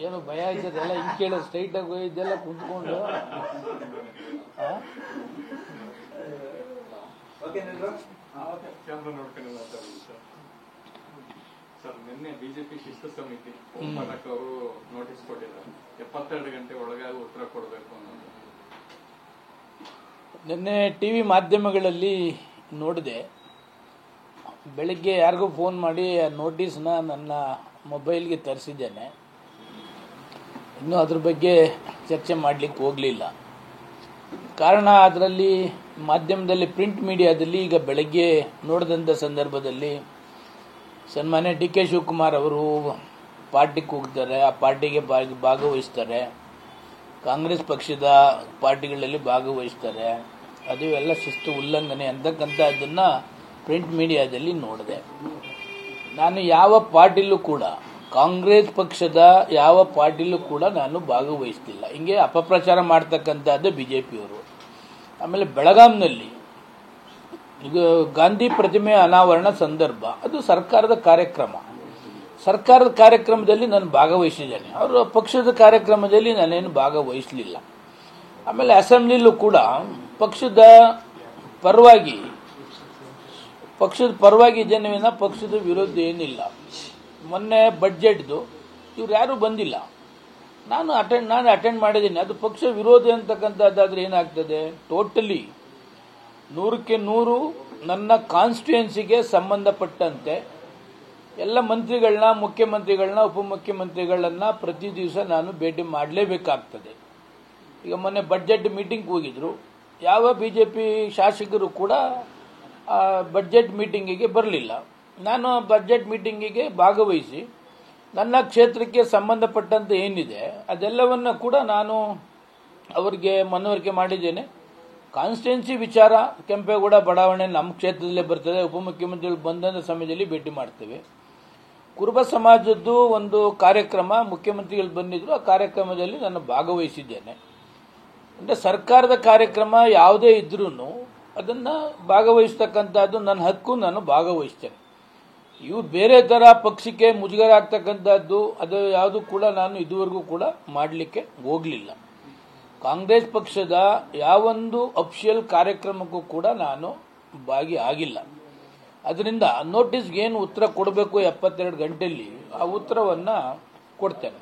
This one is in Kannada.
ಏನು ಭಯ ಆಯ್ತದೆ ಎಲ್ಲ ಹಿಂಗೆ ಕೇಳೋ ಸ್ಟ್ರೈಟ್ ಆಗಿ ಹೋಗಿದ್ದೆಲ್ಲ ಕುಂತ್ಕೊಂಡು ಸರ್, ನಿನ್ನೆ ಬಿಜೆಪಿ ಶಿಸ್ತು ಸಮಿತಿ ಓಂಪನಕ್ ಅವರು ನೋಟಿಸ್ ಕೊಟ್ಟಿದ್ದಾರೆ, 72 ಗಂಟೆ ಒಳಗೆ ಉತ್ತರ ಕೊಡಬೇಕು ಅನ್ನೋದು. ನಿನ್ನೆ ಟಿವಿ ಮಾಧ್ಯಮಗಳಲ್ಲಿ ನೋಡಿದೆ. ಬೆಳಿಗ್ಗೆ ಯಾರಿಗೂ ಫೋನ್ ಮಾಡಿ ಆ ನೋಟಿಸ್ನ ನನ್ನ ಮೊಬೈಲ್ಗೆ ತರಿಸಿದ್ದೇನೆ. ಇನ್ನೂ ಅದ್ರ ಬಗ್ಗೆ ಚರ್ಚೆ ಮಾಡಲಿಕ್ಕೆ ಹೋಗಲಿಲ್ಲ. ಕಾರಣ ಅದರಲ್ಲಿ ಮಾಧ್ಯಮದಲ್ಲಿ ಪ್ರಿಂಟ್ ಮೀಡಿಯಾದಲ್ಲಿ ಈಗ ಬೆಳಗ್ಗೆ ನೋಡಿದಂಥ ಸಂದರ್ಭದಲ್ಲಿ ಸನ್ಮಾನ್ಯ ಡಿ ಕೆ ಶಿವಕುಮಾರ್ ಅವರು ಪಾರ್ಟಿಗೆ ಹೋಗ್ತಾರೆ, ಆ ಪಾರ್ಟಿಗೆ ಭಾಗವಹಿಸ್ತಾರೆ, ಕಾಂಗ್ರೆಸ್ ಪಕ್ಷದ ಪಾರ್ಟಿಗಳಲ್ಲಿ ಭಾಗವಹಿಸ್ತಾರೆ, ಅದು ಎಲ್ಲ ಶಿಸ್ತು ಉಲ್ಲಂಘನೆ ಅಂತಕ್ಕಂಥದ್ದನ್ನು ಪ್ರಿಂಟ್ ಮೀಡಿಯಾದಲ್ಲಿ ನೋಡಿದೆ. ನಾನು ಯಾವ ಪಾರ್ಟಿಲೂ ಕೂಡ, ಕಾಂಗ್ರೆಸ್ ಪಕ್ಷದ ಯಾವ ಪಾರ್ಟಿಲೂ ಕೂಡ ನಾನು ಭಾಗವಹಿಸ್ತಿಲ್ಲ. ಹಿಂಗೆ ಅಪಪ್ರಚಾರ ಮಾಡ್ತಕ್ಕಂಥದ್ದು ಬಿಜೆಪಿಯವರು. ಆಮೇಲೆ ಬೆಳಗಾಂನಲ್ಲಿ ಈಗ ಗಾಂಧಿ ಪ್ರತಿಮೆ ಅನಾವರಣ ಸಂದರ್ಭ, ಅದು ಸರ್ಕಾರದ ಕಾರ್ಯಕ್ರಮ. ಸರ್ಕಾರದ ಕಾರ್ಯಕ್ರಮದಲ್ಲಿ ನಾನು ಭಾಗವಹಿಸಿದ್ದೇನೆ, ಅವರ ಪಕ್ಷದ ಕಾರ್ಯಕ್ರಮದಲ್ಲಿ ನಾನೇನು ಭಾಗವಹಿಸಲಿಲ್ಲ. ಆಮೇಲೆ ಅಸೆಂಬ್ಲಿಲೂ ಕೂಡ ಪಕ್ಷದ ಪರವಾಗಿ ಇದ್ದೇನೆ, ಪಕ್ಷದ ವಿರೋಧ ಏನಿಲ್ಲ. ಮೊನ್ನೆ ಬಡ್ಜೆಟ್ದು ಇವ್ರು ಯಾರೂ ಬಂದಿಲ್ಲ, ನಾನು ಅಟೆಂಡ್ ಮಾಡಿದ್ದೀನಿ. ಅದು ಪಕ್ಷ ವಿರೋಧ ಅಂತಕ್ಕಂಥದ್ದಾದ್ರೆ ಏನಾಗ್ತದೆ, ಟೋಟಲಿ 100ಕ್ಕೆ 100 ನನ್ನ ಕಾನ್ಸ್ಟಿಟ್ಯೂಯೆನ್ಸಿಗೆ ಸಂಬಂಧಪಟ್ಟಂತೆ ಎಲ್ಲ ಮಂತ್ರಿಗಳನ್ನ, ಮುಖ್ಯಮಂತ್ರಿಗಳನ್ನ, ಉಪಮುಖ್ಯಮಂತ್ರಿಗಳನ್ನ ಪ್ರತಿ ದಿವಸ ನಾನು ಭೇಟಿ ಮಾಡಲೇಬೇಕಾಗ್ತದೆ. ಈಗ ಮೊನ್ನೆ ಬಡ್ಜೆಟ್ ಮೀಟಿಂಗ್ ಹೋಗಿದ್ರು, ಯಾವ ಬಿಜೆಪಿ ಶಾಸಕರು ಕೂಡ ಬಡ್ಜೆಟ್ ಮೀಟಿಂಗಿಗೆ ಬರಲಿಲ್ಲ. ನಾನು ಬಡ್ಜೆಟ್ ಮೀಟಿಂಗಿಗೆ ಭಾಗವಹಿಸಿ ನನ್ನ ಕ್ಷೇತ್ರಕ್ಕೆ ಸಂಬಂಧಪಟ್ಟಂತೆ ಏನಿದೆ ಅದೆಲ್ಲವನ್ನು ಕೂಡ ನಾನು ಅವರಿಗೆ ಮನವರಿಕೆ ಮಾಡಿದ್ದೇನೆ. ಕಾನ್ಸ್ಟಿಟ್ಯೂನ್ಸಿ ವಿಚಾರ, ಕೆಂಪೇಗೌಡ ಬಡಾವಣೆ ನಮ್ಮ ಕ್ಷೇತ್ರದಲ್ಲೇ ಬರ್ತದೆ, ಉಪಮುಖ್ಯಮಂತ್ರಿಗಳು ಬಂದಂಥ ಸಮಯದಲ್ಲಿ ಭೇಟಿ ಮಾಡ್ತೇವೆ. ಕುರುಬ ಸಮಾಜದ್ದು ಒಂದು ಕಾರ್ಯಕ್ರಮ ಮುಖ್ಯಮಂತ್ರಿಗಳು ಬಂದಿದ್ರು, ಆ ಕಾರ್ಯಕ್ರಮದಲ್ಲಿ ನಾನು ಭಾಗವಹಿಸಿದ್ದೇನೆ. ಅಂದರೆ ಸರ್ಕಾರದ ಕಾರ್ಯಕ್ರಮ ಯಾವುದೇ ಇದ್ರೂ ಅದನ್ನು ಭಾಗವಹಿಸ್ತಕ್ಕಂಥದ್ದು ನನ್ನ ಹಕ್ಕು, ನಾನು ಭಾಗವಹಿಸ್ತೇನೆ. ಇವು ಬೇರೆ ಥರ ಪಕ್ಷಕ್ಕೆ ಮುಜುಗರ ಆಗ್ತಕ್ಕಂಥದ್ದು ಅದು ಯಾವುದು ಕೂಡ ನಾನು ಇದುವರೆಗೂ ಕೂಡ ಮಾಡಲಿಕ್ಕೆ ಹೋಗಲಿಲ್ಲ. ಕಾಂಗ್ರೆಸ್ ಪಕ್ಷದ ಯಾವೊಂದು ಅಫಿಷಿಯಲ್ ಕಾರ್ಯಕ್ರಮಕ್ಕೂ ಕೂಡ ನಾನು ಭಾಗಿಯಾಗಿಲ್ಲ. ಅದರಿಂದ ನೋಟಿಸ್ಗೆ ಏನು ಉತ್ತರ ಕೊಡಬೇಕು 72 ಗಂಟೆಯಲ್ಲಿ ಆ ಉತ್ತರವನ್ನು ಕೊಡ್ತೇನೆ.